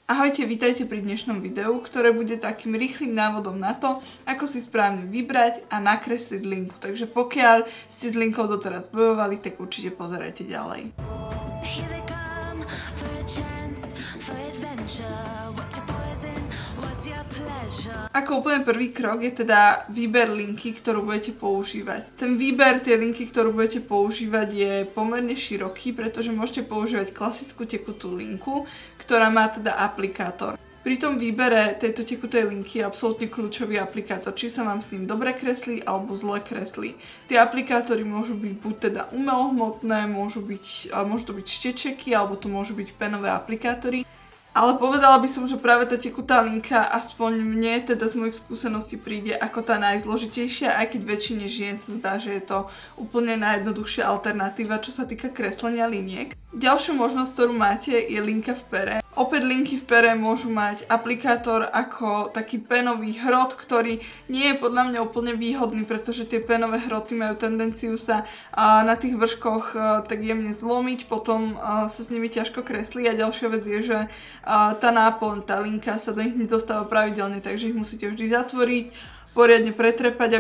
Ahojte, vítajte pri dnešnom videu, ktoré bude takým rýchlym návodom na to, ako si správne vybrať a nakresliť linku. Takže pokiaľ ste s linkou doteraz bojovali, tak určite pozerajte ďalej. Ako úplne prvý krok je teda výber linky, ktorú budete používať. Ten výber tej linky, ktorú budete používať, je pomerne široký, pretože môžete používať klasickú tekutú linku, ktorá má teda aplikátor. Pri tom výbere tejto tekutej linky je absolútne kľúčový aplikátor, či sa vám s ním dobre kreslí alebo zle kreslí. Tie aplikátory môžu byť buď teda umelohmotné, môžu to byť štečeky, alebo to môžu byť penové aplikátory. Ale povedala by som, že práve tá tekutá linka, aspoň mne teda z mojich skúseností príde ako tá najzložitejšia, aj keď väčšine žien sa zdá, že je to úplne najjednoduchšia alternatíva, čo sa týka kreslenia liniek. Ďalšiu možnosť, ktorú máte, je linka v pere. Opäť linky v pere môžu mať aplikátor ako taký penový hrot, ktorý nie je podľa mňa úplne výhodný, pretože tie penové hroty majú tendenciu sa na tých vrškoch tak jemne zlomiť, potom sa s nimi ťažko kreslí a ďalšia vec je, že tá náplň, tá linka sa do nich nedostáva pravidelne, takže ich musíte vždy zatvoriť, poriadne pretrepať,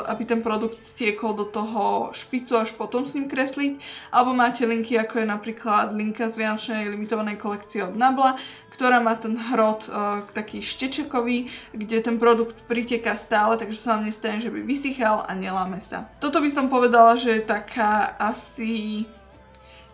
aby ten produkt stiekol do toho špicu, až potom s ním kresliť. Alebo máte linky, ako je napríklad linka z vianočnej limitovanej kolekcie od Nabla, ktorá má ten hrot taký štečekový, kde ten produkt priteká stále, takže sa vám nestane, že by vysychal a neláme sa. Toto by som povedala, že je taká asi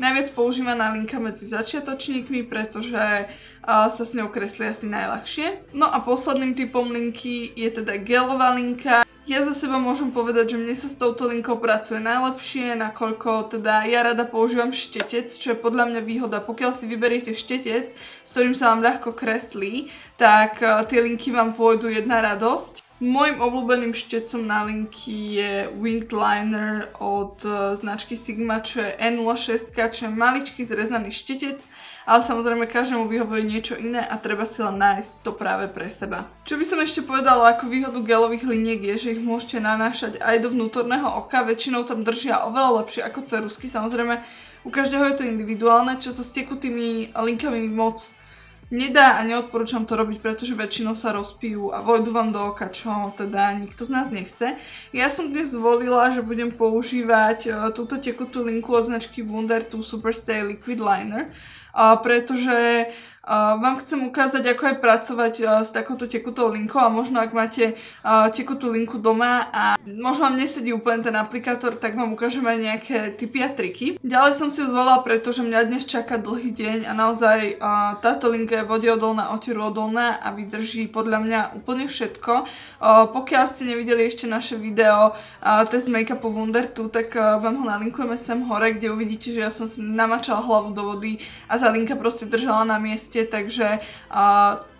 najviac používaná linka medzi začiatočníkmi, pretože sa s ňou kreslí asi najľahšie. No a posledným typom linky je teda gelová linka. Ja za seba môžem povedať, že mne sa s touto linkou pracuje najlepšie, nakoľko teda ja rada používam štetec, čo je podľa mňa výhoda. Pokiaľ si vyberiete štetec, s ktorým sa vám ľahko kreslí, tak tie linky vám pôjdu jedna radosť. Mojím obľúbeným štecom na linky je Winged Liner od značky Sigma, čo je E06, čo je maličký zrezaný štetec, ale samozrejme každému vyhovuje niečo iné a treba si len nájsť to práve pre seba. Čo by som ešte povedala ako výhodu gelových liniek je, že ich môžete nanášať aj do vnútorného oka, väčšinou tam držia oveľa lepšie ako ceruzky, samozrejme u každého je to individuálne, čo sa s tekutými linkami moc nedá a neodporúčam to robiť, pretože väčšinou sa rozpijú a vojdu vám do oka, čo teda nikto z nás nechce. Ja som dnes zvolila, že budem používať túto tekutú linku od značky Wunder 2 Superstay Liquid Liner, pretože vám chcem ukázať, ako aj pracovať s takouto tekutou linkou a možno ak máte tekutú linku doma a možno vám nesedí úplne ten aplikátor, tak vám ukážem aj nejaké tipy a triky. Ďalej som si ju zvolila, pretože mňa dnes čaká dlhý deň a naozaj táto linka je vodeodolná, oteruodolná a vydrží podľa mňa úplne všetko. Pokiaľ ste nevideli ešte naše video test make-upu Wunder 2, tak vám ho nalinkujeme sem hore, kde uvidíte, že ja som si namačala hlavu do vody a tá linka proste držala na mieste. Takže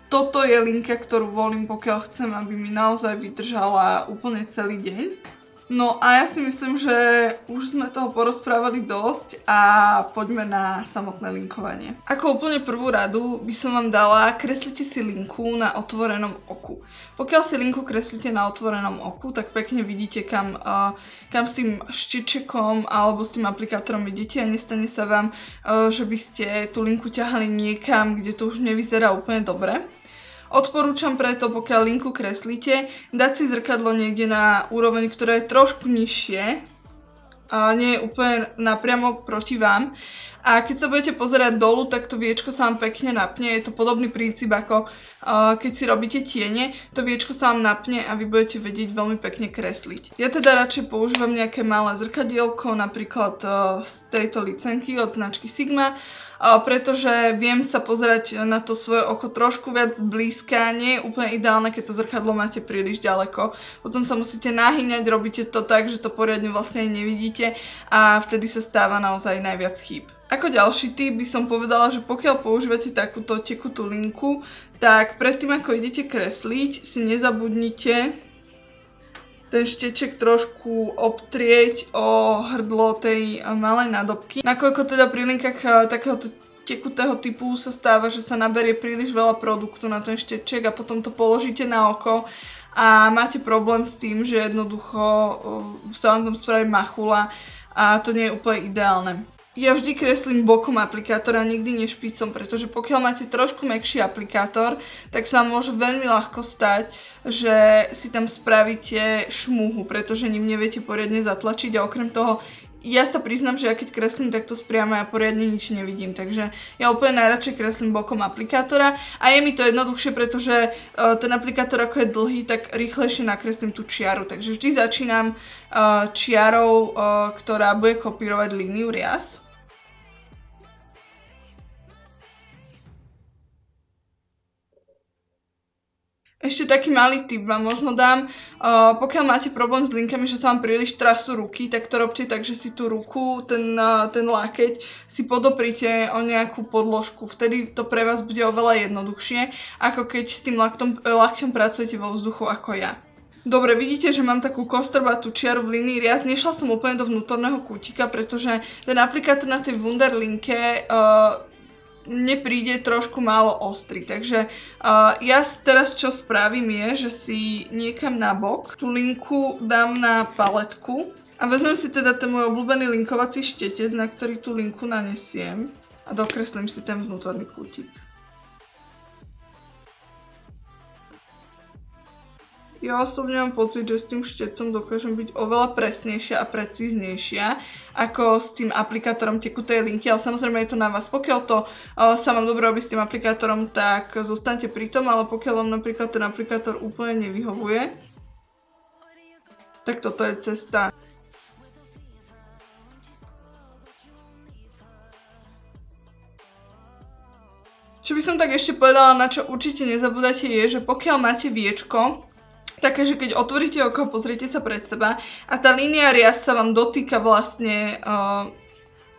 toto je linka, ktorú volím, pokiaľ chcem, aby mi naozaj vydržala úplne celý deň. No a ja si myslím, že už sme toho porozprávali dosť a poďme na samotné linkovanie. Ako úplne prvú radu by som vám dala, kreslite si linku na otvorenom oku. Pokiaľ si linku kreslíte na otvorenom oku, tak pekne vidíte, kam s tým štičekom alebo s tým aplikátorom idete a nestane sa vám, že by ste tú linku ťahali niekam, kde to už nevyzerá úplne dobre. Odporúčam preto, pokiaľ linku kreslíte, dať si zrkadlo niekde na úroveň, ktorá je trošku nižšie, a nie je úplne napriamo proti vám. A keď sa budete pozerať dolu, tak to viečko sa vám pekne napne. Je to podobný princíp ako keď si robíte tiene, to viečko sa vám napne a vy budete vedieť veľmi pekne kresliť. Ja teda radšej používam nejaké malé zrkadielko, napríklad z tejto licenky od značky Sigma, pretože viem sa pozerať na to svoje oko trošku viac zblízka. Nie je úplne ideálne, keď to zrkadlo máte príliš ďaleko. Potom sa musíte nahýňať, robíte to tak, že to poriadne vlastne nevidíte a vtedy sa stáva naozaj najviac chýb. Ako ďalší tip by som povedala, že pokiaľ používate takúto tekutú linku, tak predtým ako idete kresliť, si nezabudnite ten šteček trošku obtrieť o hrdlo tej malej nádobky. Nakoľko teda pri linkách takéhoto tekutého typu sa stáva, že sa naberie príliš veľa produktu na ten šteček a potom to položíte na oko a máte problém s tým, že jednoducho sa vám tam spraví machula a to nie je úplne ideálne. Ja vždy kreslím bokom aplikátora, nikdy nie špicom, pretože pokiaľ máte trošku mäkší aplikátor, tak sa vám môže veľmi ľahko stať, že si tam spravíte šmuhu, pretože ním neviete poriadne zatlačiť a okrem toho ja sa priznám, že ja keď kreslím takto spriamo, ja poriadne nič nevidím, takže ja úplne najradšej kreslím bokom aplikátora a je mi to jednoduchšie, pretože ten aplikátor ako je dlhý, tak rýchlejšie nakreslím tú čiaru, takže vždy začínam čiarou, ktorá bude kopírovať líniu rias. Ešte taký malý tip vám možno dám, pokiaľ máte problém s linkami, že sa vám príliš trasú ruky, tak to robte tak, že si tú ruku, ten lákeť si podoprite o nejakú podložku. Vtedy to pre vás bude oveľa jednoduchšie, ako keď s tým lakťom pracujete vo vzduchu ako ja. Dobre, vidíte, že mám takú kostrbatú čiaru v línii rias. Nešla som úplne do vnútorného kútika, pretože ten aplikátor na tej Wunderlinke mne príde trošku málo ostrý, takže ja teraz čo spravím je, že si niekam na bok tú linku dám na paletku a vezmem si teda ten môj obľúbený linkovací štetec, na ktorý tú linku nanesiem a dokreslím si ten vnútorný kútik. Ja osobne mám pocit, že s tým štecom dokážem byť oveľa presnejšia a precíznejšia ako s tým aplikátorom tekutej linky, ale samozrejme je to na vás. Pokiaľ to sa vám dobre robí s tým aplikátorom, tak zostaňte pri tom, ale pokiaľ vám napríklad ten aplikátor úplne nevyhovuje, tak toto je cesta. Čo by som tak ešte povedala, na čo určite nezabúdate je, že pokiaľ máte viečko, také, že keď otvoríte oko, pozriete sa pred seba a tá línia rias sa vám dotýka vlastne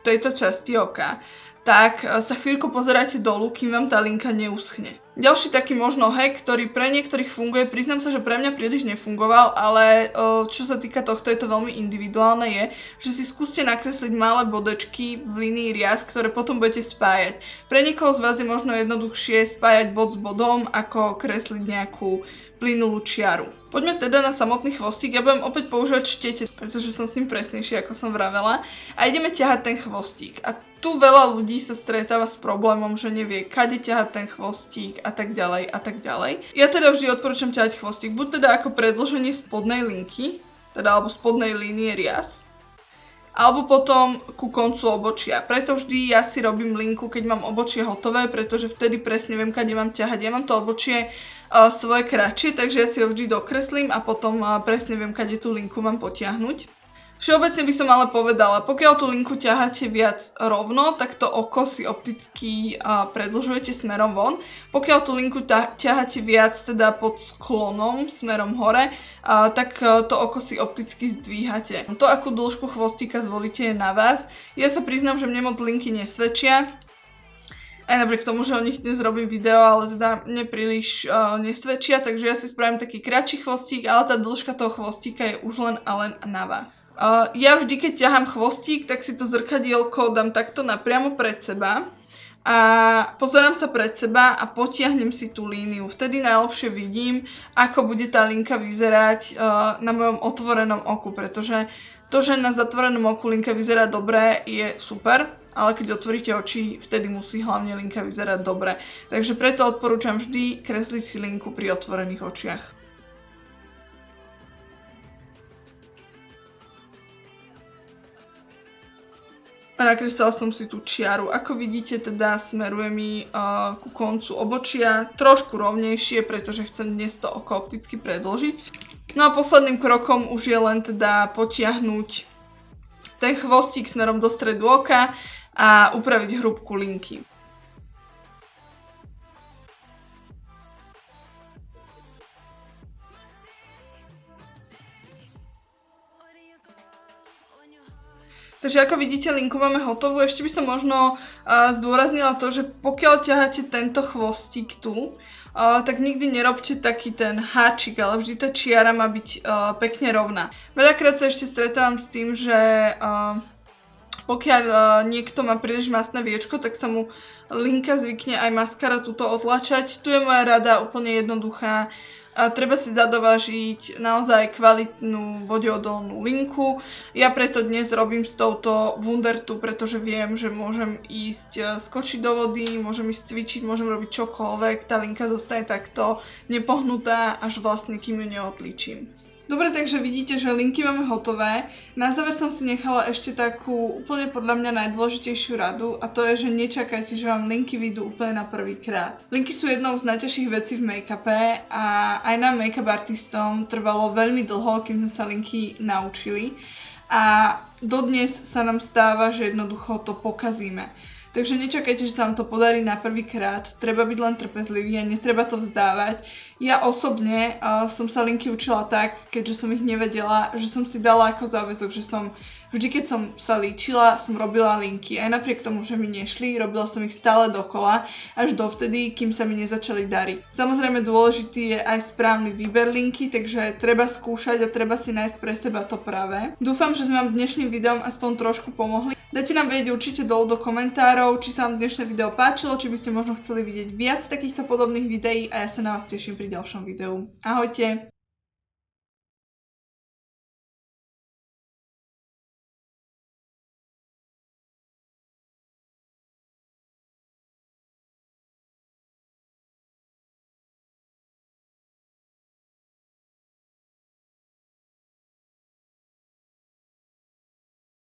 tejto časti oka, tak sa chvíľku pozeráte dolu, kým vám tá linka neuschne. Ďalší taký možno hack, ktorý pre niektorých funguje, priznám sa, že pre mňa príliš nefungoval, ale čo sa týka tohto, je to veľmi individuálne, je, že si skúste nakresliť malé bodečky v línii rias, ktoré potom budete spájať. Pre niekoho z vás je možno jednoduchšie spájať bod s bodom, ako kresliť nejakú plynulú čiaru. Poďme teda na samotný chvostík. Ja budem opäť používať štetec, pretože som s ním presnejšie, ako som vravela. A ideme ťahať ten chvostík. A tu veľa ľudí sa stretáva s problémom, že nevie, kade ťahať ten chvostík a tak ďalej a tak ďalej. Ja teda vždy odporúčam ťahať chvostík, buď teda ako predĺženie spodnej linky, teda alebo spodnej línie rias, alebo potom ku koncu obočia. Preto vždy ja si robím linku, keď mám obočie hotové, pretože vtedy presne viem, kade mám ťahať. Ja mám to obočie svoje kratšie, takže ja si ho vždy dokreslím a potom presne viem, kade tú linku mám potiahnuť. Všeobecne by som ale povedala, pokiaľ tú linku ťaháte viac rovno, tak to oko si opticky predĺžujete smerom von. Pokiaľ tú linku ťaháte viac teda pod sklonom smerom hore, tak to oko si opticky zdvíhate. To, akú dĺžku chvostíka zvolíte, je na vás. Ja sa priznám, že mne moc linky nesvedčia. Aj napriek tomu, že o nich dnes robím video, ale teda mne príliš nesvedčia, takže ja si spravím taký kratší chvostík, ale tá dĺžka toho chvostíka je už len a len na vás. Ja vždy, keď ťahám chvostík, tak si to zrkadielko dám takto napriamo pred seba a pozerám sa pred seba a potiahnem si tú líniu. Vtedy najlepšie vidím, ako bude tá linka vyzerať na mojom otvorenom oku, pretože to, že na zatvorenom oku linka vyzerá dobre, je super, ale keď otvoríte oči, vtedy musí hlavne linka vyzerať dobre. Takže preto odporúčam vždy kresliť si linku pri otvorených očiach. A nakreslila som si tú čiaru. Ako vidíte, teda smeruje mi ku koncu obočia trošku rovnejšie, pretože chcem dnes to oko opticky predĺžiť. No a posledným krokom už je len teda potiahnuť ten chvostík smerom do stredu oka a upraviť hrúbku linky. Takže ako vidíte, linku máme hotovú. Ešte by som možno zdôraznila to, že pokiaľ ťaháte tento chvostík tu, tak nikdy nerobte taký ten háčik, ale vždy tá čiara má byť pekne rovná. Veľakrát sa ešte stretávam s tým, že pokiaľ niekto má príliš masné viečko, tak sa mu linka zvykne aj maskara tuto otlačať. Tu je moja rada úplne jednoduchá. A treba si zadovážiť naozaj kvalitnú vodeodolnú linku. Ja preto dnes robím s touto Wundertu, pretože viem, že môžem ísť skočiť do vody, môžem ísť cvičiť, môžem robiť čokoľvek. Tá linka zostane takto nepohnutá, až vlastne kým ju neodličím. Dobre, takže vidíte, že linky máme hotové. Na záver som si nechala ešte takú úplne podľa mňa najdôležitejšiu radu a to je, že nečakajte, že vám linky vyjdú úplne na prvýkrát. Linky sú jednou z najťažších vecí v make-upe a aj nám make-up artistom trvalo veľmi dlho, kým sme sa linky naučili a dodnes sa nám stáva, že jednoducho to pokazíme. Takže nečakajte, že sa vám to podarí na prvýkrát, treba byť len trpezlivý a netreba to vzdávať. Ja osobne som sa linky učila tak, keďže som ich nevedela, že som si dala ako záväzok, že som vždy, keď som sa líčila, som robila linky. Aj napriek tomu, že mi nešli, robila som ich stále dokola, až dovtedy, kým sa mi nezačali dariť. Samozrejme dôležitý je aj správny výber linky, takže treba skúšať a treba si nájsť pre seba to práve. Dúfam, že sme vám dnešným videom aspoň trošku pomohli. Dajte nám vedieť určite dolu do komentárov, či sa vám dnešné video páčilo, či by ste možno chceli vidieť viac takýchto podobných videí a ja sa na vás teším pri ďalšom videu. Ahojte!